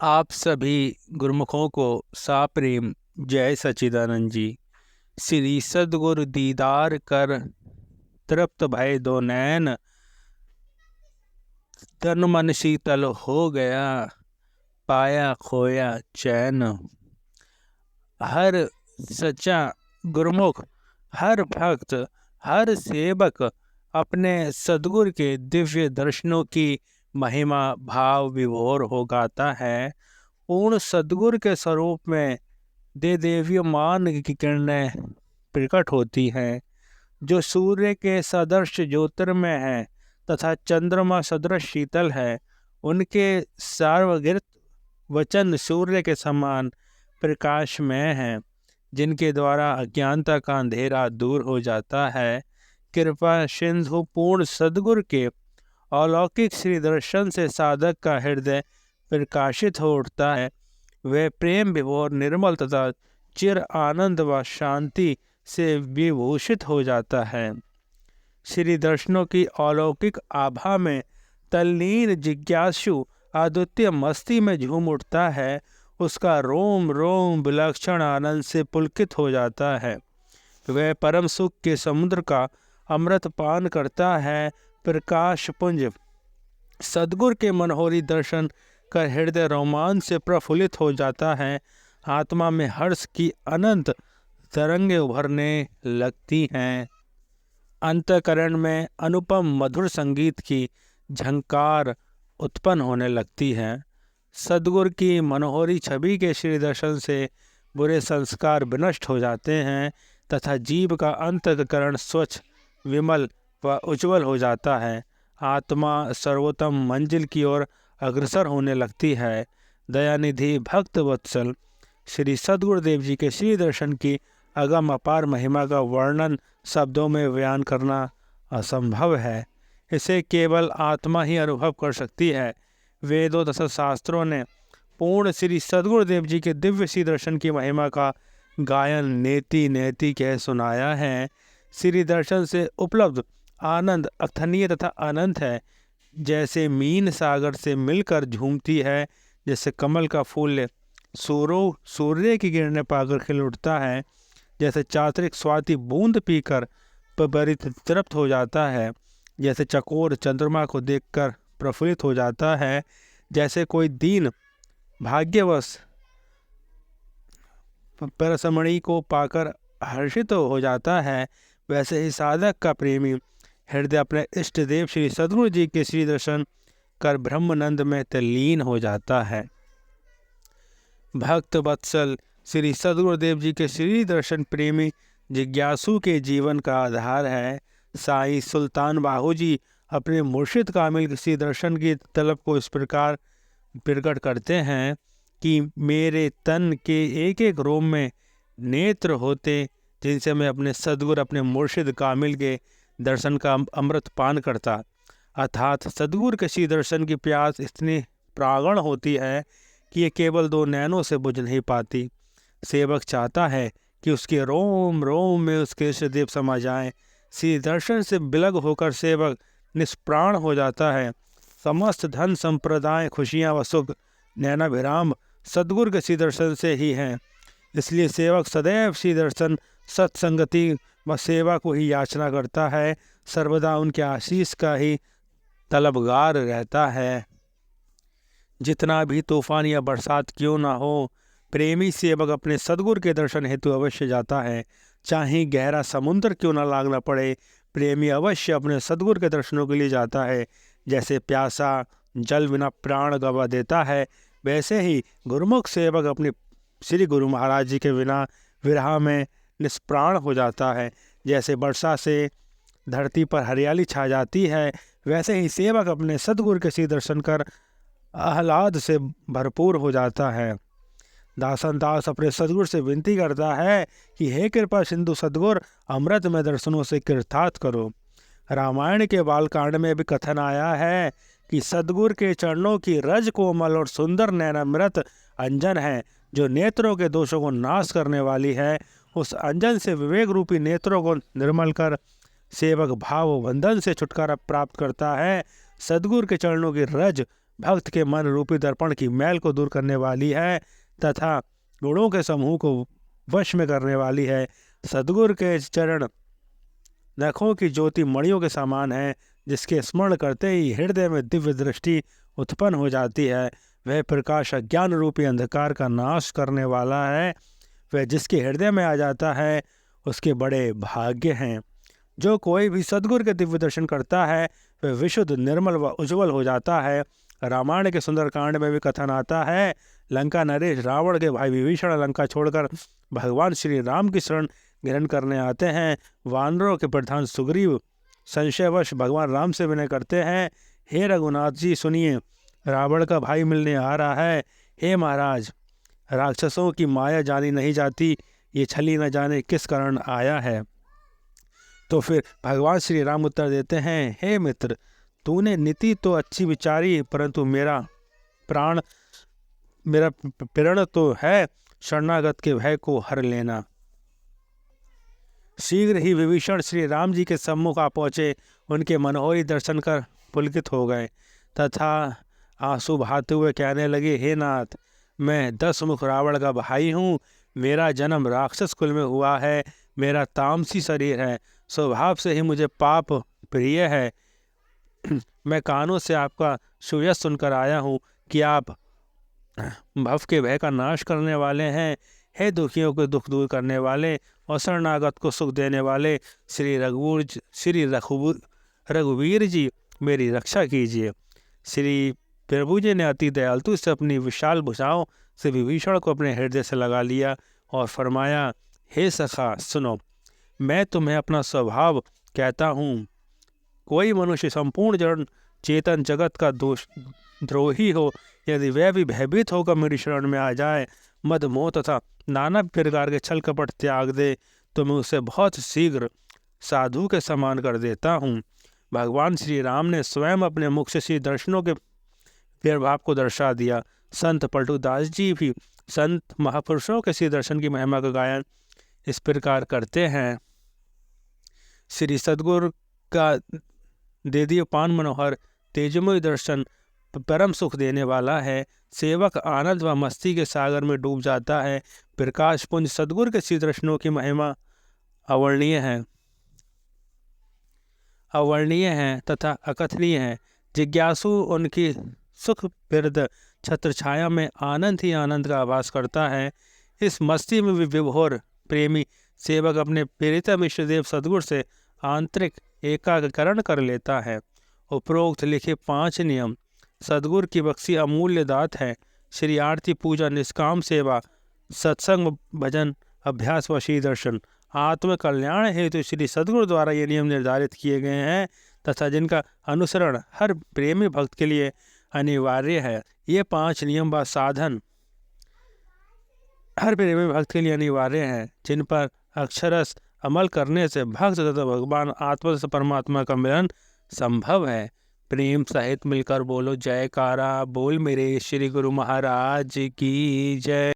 आप सभी गुरुमुखों को साप्रेम जय सच्चिदानंद जी। श्री सद्गुरु दीदार कर तृप्त भय दो नैन, तन मन शीतल हो गया, पाया खोया चैन। हर सच्चा गुरुमुख, हर भक्त, हर सेवक अपने सद्गुरु के दिव्य दर्शनों की महिमा भाव विभोर हो गाता है। पूर्ण सद्गुरु के स्वरूप में दे देवीमान की किरणें प्रकट होती हैं, जो सूर्य के सदृश ज्योतिर्मय है तथा चंद्रमा सदृश शीतल है। उनके सार्वगृत वचन सूर्य के समान प्रकाशमय हैं, जिनके द्वारा अज्ञानता का अंधेरा दूर हो जाता है। कृपा सिंधु पूर्ण सद्गुरु के अलौकिक श्री दर्शन से साधक का हृदय प्रकाशित हो उठता है। वह प्रेम विभोर निर्मल तथा चिर आनंद व शांति से विभूषित हो जाता है। श्री दर्शनों की अलौकिक आभा में तल्लीन जिज्ञासु अद्वितीय मस्ती में झूम उठता है। उसका रोम रोम विलक्षण आनंद से पुलकित हो जाता है। वह परम सुख के समुद्र का अमृत पान करता है। प्रकाश पुंज सद्गुरु के मनोहरी दर्शन कर हृदय रोमांच से प्रफुल्लित हो जाता है। आत्मा में हर्ष की अनंत तरंगे उभरने लगती हैं। अंतःकरण में अनुपम मधुर संगीत की झंकार उत्पन्न होने लगती है। सद्गुरु की मनोहरी छवि के श्री दर्शन से बुरे संस्कार विनष्ट हो जाते हैं तथा जीव का अंतःकरण स्वच्छ, विमल व उज्ज्वल हो जाता है। आत्मा सर्वोत्तम मंजिल की ओर अग्रसर होने लगती है। दयानिधि भक्त वत्सल श्री सद्गुरुदेव जी के श्री दर्शन की अगम अपार महिमा का वर्णन शब्दों में बयान करना असंभव है। इसे केवल आत्मा ही अनुभव कर सकती है। वेदों तथा शास्त्रों ने पूर्ण श्री सद्गुरुदेव जी के दिव्य श्री दर्शन की महिमा का गायन नेति नेति कह सुनाया है। श्री दर्शन से उपलब्ध आनंद अर्थनीय तथा अनंत है। जैसे मीन सागर से मिलकर झूमती है, जैसे कमल का फूल सूर्य की किरणें पाकर खिल उठता है, जैसे चातरिक स्वाति बूंद पीकर परित तृप्त हो जाता है, जैसे चकोर चंद्रमा को देखकर प्रफुल्लित हो जाता है, जैसे कोई दीन भाग्यवश परसमणि को पाकर हर्षित हो जाता है, वैसे ही साधक का प्रेमी हृदय अपने इष्ट देव श्री सद्गुरु जी के श्री दर्शन कर ब्रह्मानंद में तल्लीन हो जाता है। भक्त वत्सल श्री सद्गुरुदेव जी के श्री दर्शन प्रेमी जिज्ञासु के जीवन का आधार है। साईं सुल्तान बाहू जी अपने मुर्शिद कामिल श्री दर्शन की तलब को इस प्रकार प्रकट करते हैं कि मेरे तन के एक एक रोम में नेत्र होते, जिनसे मैं अपने सद्गुरु अपने मुर्शिद कामिल के दर्शन का अमृत पान करता। अर्थात सद्गुरु के श्री दर्शन की प्यास इतनी प्रागण होती है कि ये केवल दो नैनों से बुझ नहीं पाती। सेवक चाहता है कि उसके रोम रोम में उसके इष्ट देव समा जाएं। श्री दर्शन से बिलग होकर सेवक निष्प्राण हो जाता है। समस्त धन संप्रदाय खुशियाँ व सुख नैनाभिराम सद्गुरु के श्री दर्शन से ही हैं। इसलिए सेवक सदैव श्री दर्शन सत्संगति व सेवा को ही याचना करता है, सर्वदा उनके आशीष का ही तलबगार रहता है। जितना भी तूफान या बरसात क्यों ना हो, प्रेमी सेवक अपने सद्गुरु के दर्शन हेतु अवश्य जाता है। चाहे गहरा समुद्र क्यों ना लागना पड़े, प्रेमी अवश्य अपने सद्गुरु के दर्शनों के लिए जाता है। जैसे प्यासा जल बिना प्राण गवा देता है, वैसे ही गुरुमुख सेवक अपने श्री गुरु महाराज जी के बिना विरह में निष्प्राण हो जाता है। जैसे वर्षा से धरती पर हरियाली छा जाती है, वैसे ही सेवक अपने सद्गुरु के श्री दर्शन कर आह्लाद से भरपूर हो जाता है। दासन दास अपने सद्गुरु से विनती करता है कि हे कृपा सिंधु सद्गुरु, अमृत में दर्शनों से कृतार्थ करो। रामायण के बालकांड में भी कथन आया है कि सद्गुरु के चरणों की रज कोमल और सुंदर नैनामृत अंजन है, जो नेत्रों के दोषों को नाश करने वाली है। उस अंजन से विवेक रूपी नेत्रों को निर्मल कर सेवक भाव बंधन से छुटकारा प्राप्त करता है। सद्गुरु के चरणों की रज भक्त के मन रूपी दर्पण की मैल को दूर करने वाली है तथा गुणों के समूह को वश में करने वाली है। सद्गुरु के चरण नखों की ज्योति मणियों के समान है, जिसके स्मरण करते ही हृदय में दिव्य दृष्टि उत्पन्न हो जाती है। वह प्रकाश अज्ञान रूपी अंधकार का नाश करने वाला है। वह जिसके हृदय में आ जाता है उसके बड़े भाग्य हैं। जो कोई भी सद्गुरु के दिव्य दर्शन करता है वह विशुद्ध, निर्मल व उज्ज्वल हो जाता है। रामायण के सुंदरकांड में भी कथन आता है, लंका नरेश रावण के भाई विभीषण लंका छोड़कर भगवान श्री राम की शरण ग्रहण करने आते हैं। वानरों के प्रधान सुग्रीव संशयवश भगवान राम से विनय करते हैं, हे रघुनाथ जी सुनिए, रावण का भाई मिलने आ रहा है। हे महाराज, राक्षसों की माया जानी नहीं जाती, ये छली न जाने किस कारण आया है। तो फिर भगवान श्री राम उत्तर देते हैं, हे मित्र, तूने नीति तो अच्छी विचारी, परंतु मेरा प्रण तो है शरणागत के भय को हर लेना। शीघ्र ही विभीषण श्री राम जी के सम्मुख आ पहुँचे। उनके मनोहरी दर्शन कर पुलकित हो गए तथा आंसू बहाते हुए कहने लगे, हे नाथ, मैं 10 मुख रावण का भाई हूँ। मेरा जन्म राक्षस कुल में हुआ है। मेरा तामसी शरीर है। स्वभाव से ही मुझे पाप प्रिय है। मैं कानों से आपका सुयश सुनकर आया हूँ कि आप भव के भय का नाश करने वाले हैं। हे दुखियों को दुख दूर करने वाले और शरणागत को सुख देने वाले श्री रघुवीर जी, मेरी रक्षा कीजिए। श्री प्रभु जी ने अति दयालु से अपनी विशाल भुजाओं से विभीषण को अपने हृदय से लगा लिया और फरमाया, हे सखा सुनो, मैं तुम्हें अपना स्वभाव कहता हूँ। कोई मनुष्य संपूर्ण जड़ चेतन जगत का द्रोही हो, यदि वह भी भयभीत होकर मेरी शरण में आ जाए, मद मोह तथा नाना प्रकार के छल कपट त्याग दे, तो मैं उसे बहुत शीघ्र साधु के समान कर देता हूँ। भगवान श्री राम ने स्वयं अपने मुख से श्री दर्शनों के प्रभाव को दर्शा दिया। संत पलटूदास जी भी संत महापुरुषों के श्री दर्शन की महिमा का गायन इस प्रकार करते हैं। श्री सद्गुरु का देदीपान मनोहर तेजमय दर्शन परम सुख देने वाला है। सेवक आनंद व मस्ती के सागर में डूब जाता है। प्रकाश पुंज सद्गुरु के श्री दर्शनों की महिमा अवर्णीय है तथा अकथनीय है। जिज्ञासु उनकी सुख प्रद छत्र छाया में आनंद ही आनंद का आभास करता है। इस मस्ती में विभोर प्रेमी सेवक अपने प्रेरितम इष्टदेव सद्गुरु से आंतरिक एकाग्रकरण कर लेता है। उपरोक्त लिखे 5 नियम सद्गुरु की बख्शी अमूल्य दात है। श्री आरती पूजा, निष्काम सेवा, सत्संग, भजन, अभ्यास व श्री दर्शन आत्म कल्याण हेतु श्री सद्गुरु द्वारा ये नियम निर्धारित किए गए हैं तथा जिनका अनुसरण हर प्रेमी भक्त के लिए अनिवार्य है। ये 5 नियम व साधन हर प्रेमी भक्त के लिए अनिवार्य हैं, जिन पर अक्षरश अमल करने से भक्त तथा भगवान आत्मा से परमात्मा का मिलन संभव है। प्रेम सहित मिलकर बोलो जयकारा। बोल मेरे श्री गुरु महाराज की जय।